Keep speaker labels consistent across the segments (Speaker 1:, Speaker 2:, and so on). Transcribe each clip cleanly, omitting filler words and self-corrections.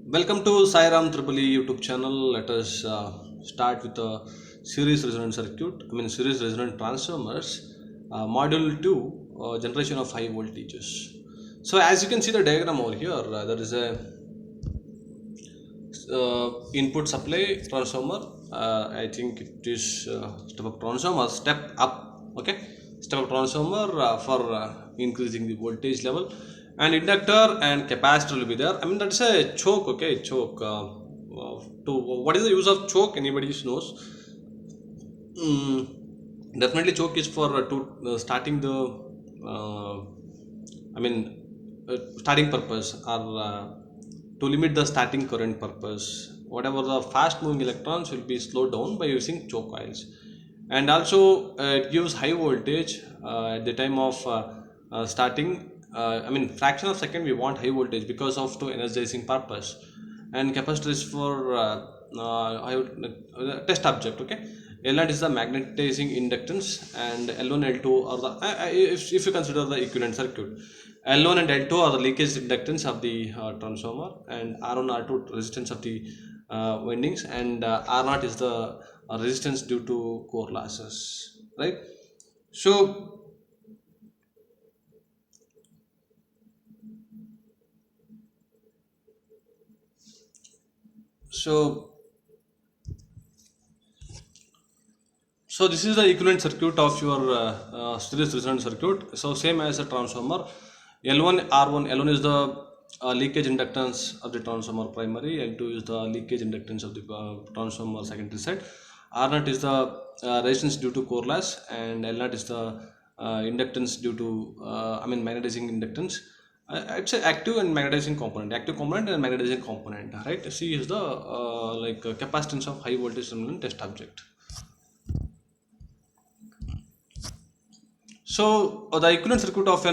Speaker 1: Welcome to Sairam Triple E YouTube channel. Let us start with a series resonant circuit. Series resonant transformers, module 2, generation of high voltages. So, as you can see the diagram over here, there is a input supply transformer. I think it is step up transformer, step up. Okay, step up transformer for increasing the voltage level, and inductor and capacitor will be there. That's a choke. Okay, choke. To what is the use of choke? Anybody knows? Definitely choke is for to starting the uh, I mean starting purpose, or to limit the starting current purpose. Whatever the fast moving electrons will be slowed down by using choke coils. And also it gives high voltage at the time of starting. Fraction of second we want high voltage because of to energizing purpose. And capacitor is for test object. Okay, L0 is the magnetizing inductance, and L1 L2 are the if you consider the equivalent circuit. L1 and L2 are the leakage inductance of the transformer, and R1 R2 resistance of the windings, and R0 is the resistance due to core losses, right? So so So this is the equivalent circuit of your series resonant circuit. So same as a transformer. L1 R1, L1 is the leakage inductance of the transformer primary. L2 is the leakage inductance of the transformer secondary side. R0 is the resistance due to core loss, and L0 is the inductance due to magnetizing inductance. It's an active and magnetizing component, active component and magnetizing component, right? C is the capacitance of high voltage terminal test object. So the equivalent circuit of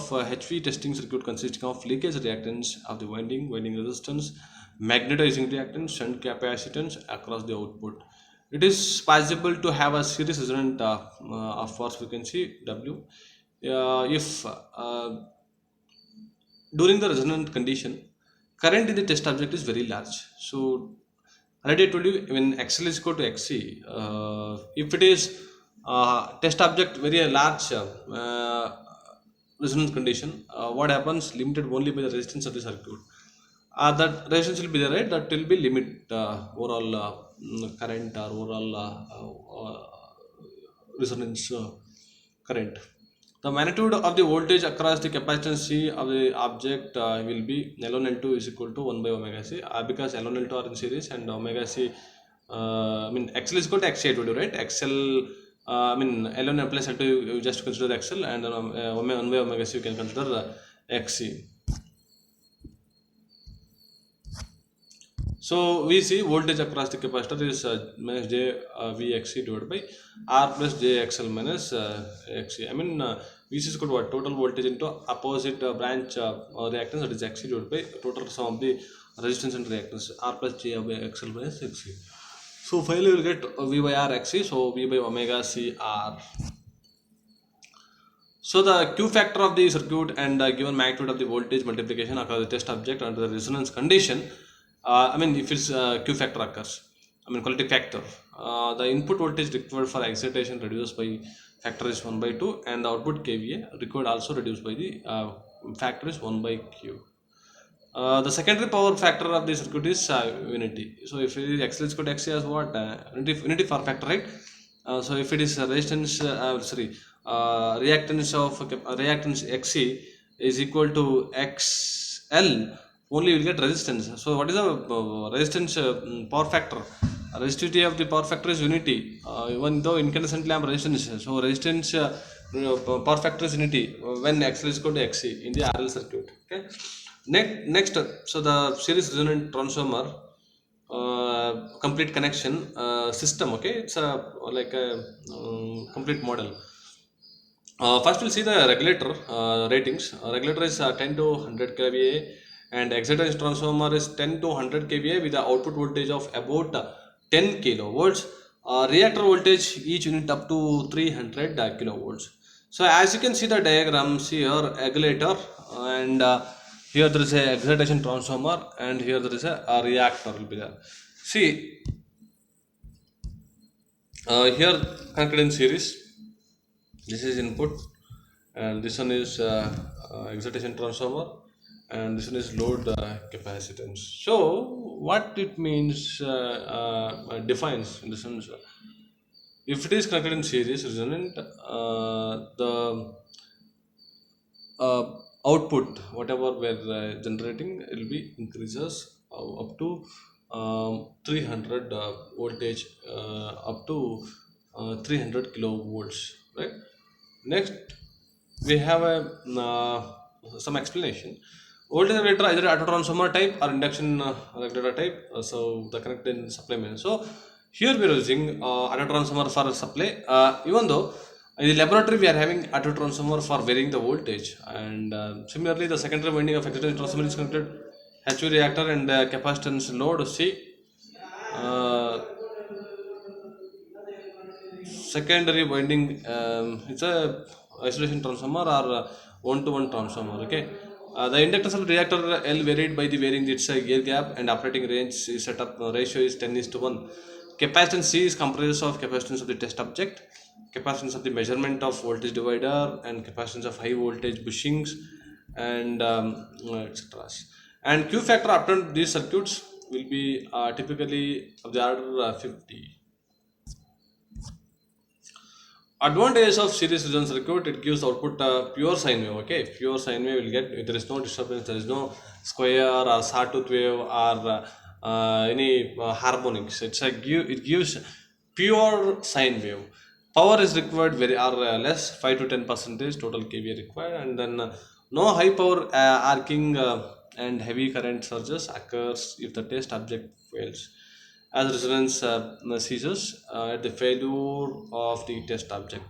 Speaker 1: HV testing circuit consisting of leakage reactance of the winding resistance, magnetizing reactance, shunt capacitance across the output. It is possible to have a series resonant of force frequency W if during the resonant condition, current in the test object is very large. So already I told you, when XL is equal to XC, if it is test object very large resonance condition, what happens? Limited only by the resistance of the circuit. That resistance will be there, right? That will be limit overall current, or overall resonance current. The magnitude of the voltage across the capacitance C of the object will be L1 L2 is equal to 1 by omega C, because L1 L2 are in series, and omega C, XL is equal to XC, I told you, right? XL, L1 plus L2, you just consider XL, and 1 by omega C you can consider XC. So we see voltage across the capacitor is minus J VXC divided by R plus JXL minus XC. VC is equal to what? Total voltage into opposite branch reactance, that is XC, divided by total sum of the resistance and reactance, R plus J by XL minus XC. So finally we will get V by R XC, so V by omega C R. So the Q factor of the circuit and given magnitude of the voltage multiplication across the test object under the resonance condition, if its Q factor occurs, quality factor, the input voltage required for excitation reduced by factor is 1 by 2, and the output kVA required also reduced by the factor is 1 by Q. The secondary power factor of the circuit is unity. So if it is XL is equal to XC as what? Unity power factor, right? So if it is resistance, reactance XC is equal to XL, only you will get resistance. So what is the resistance power factor? Resistivity of the power factor is unity, even though incandescent lamp resistance. So resistance power factor is unity when XL is equal to XC in the RL circuit. Okay. Next, so the series resonant transformer complete connection system. Okay, it's a like a complete model. First, we'll see the regulator ratings. Regulator is 10 to 100 kVA, and excitance transformer is 10 to 100 kVA with the output voltage of about 10 kilovolts. Reactor voltage each unit up to 300 kilovolts. So as you can see the diagrams here, regulator and Here there is a excitation transformer, and here there is a reactor will be there. See, here connected in series. This is input, and this one is excitation transformer, and this one is load capacitance. So what it means defines in the sense, if it is connected in series resonant, the uh, output whatever we're generating will be increases up to 300 voltage, up to 300 kilovolts, right? Next, we have a some explanation. Voltage regulator either auto transformer type or induction regulator type. So the connected supplement. So here we are using auto transformer for supply. Even though in the laboratory we are having auto transformer for varying the voltage, and similarly the secondary winding of excitation transformer is connected HV reactor and capacitance load. See, uh, secondary winding, it's a isolation transformer or one to one transformer. Okay, the inductance of the reactor L varied by the varying its air gap, and operating range is set up, ratio is 10 is to 1. Capacitance C is comprised of capacitance of the test object, capacitance of the measurement of voltage divider, and capacitance of high voltage bushings, and etc. And Q factor obtained these circuits will be typically of the order 50. Advantage of series resonance circuit, it gives output pure sine wave. Okay, pure sine wave will get, there is no disturbance, there is no square or sawtooth wave or any harmonics. It gives pure sine wave. Power is required very or less, 5 to 10 percentage total kVA required, and then no high power arcing and heavy current surges occurs if the test object fails, as resonance ceases at the failure of the test object.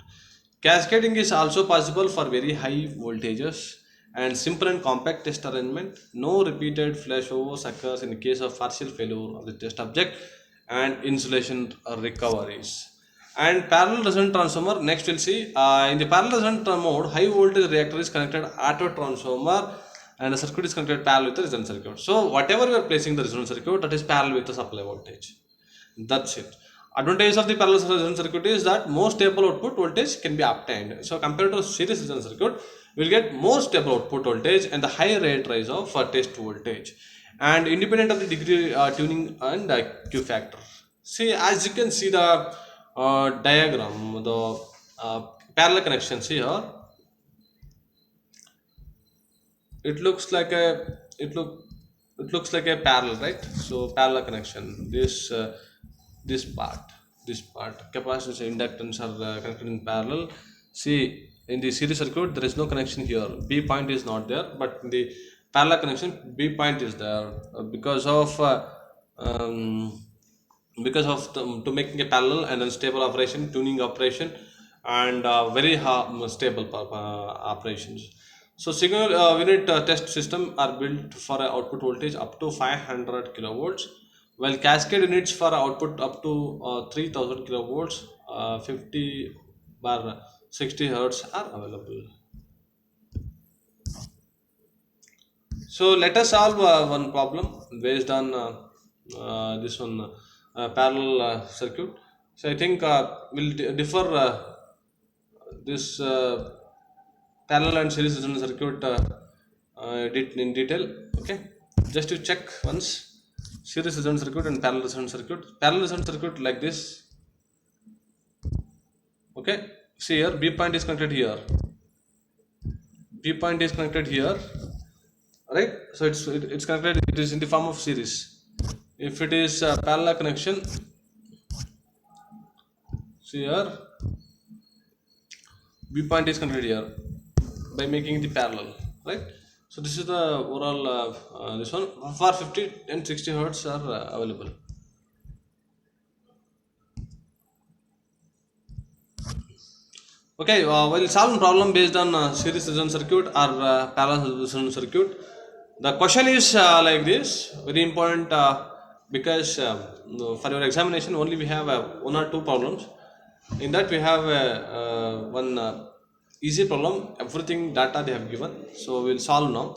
Speaker 1: Cascading is also possible for very high voltages and simple and compact test arrangement. No repeated flashovers occurs in the case of partial failure of the test object and insulation recoveries. And parallel resonant transformer, next we'll see. In the parallel resonant mode, high voltage reactor is connected auto transformer, and the circuit is connected parallel with the resonant circuit. So whatever we are placing the resonant circuit, that is parallel with the supply voltage. That's it. Advantage of the parallel resonant circuit is that more stable output voltage can be obtained. So compared to series resonant circuit, we will get more stable output voltage and the higher rate rise of test voltage, and independent of the degree tuning and Q factor. See, as you can see the diagram, the parallel connections here, it looks like a it looks like a parallel, right? So parallel connection, this part, this part capacitance and inductance are connected in parallel. See, in the series circuit there is no connection here, B point is not there, but in the parallel connection B point is there, because of um, to making a parallel and then stable operation, tuning operation, and very stable operations. So single unit test system are built for output voltage up to 500 kilovolts, while cascade units for output up to 3000 kilovolts, 50 bar 60 hertz are available. So let us solve one problem based on this one parallel circuit. So I think we'll differ this parallel and series resonance circuit in detail. Okay, just to check once, series resonance circuit and parallel resonance circuit. Parallel resonance circuit like this. Okay, see here, B point is connected here. B point is connected here, right? So it's connected, it is in the form of series. If it is a parallel connection, see here, B point is connected here by making the parallel, right? So this is the overall this one for 50 and 60 hertz are available. Okay, while solving problem based on series resonance circuit or parallel resonance circuit, the question is like this, very important, because for your examination only we have one or two problems. In that we have one easy problem. Everything data they have given, so we'll solve now.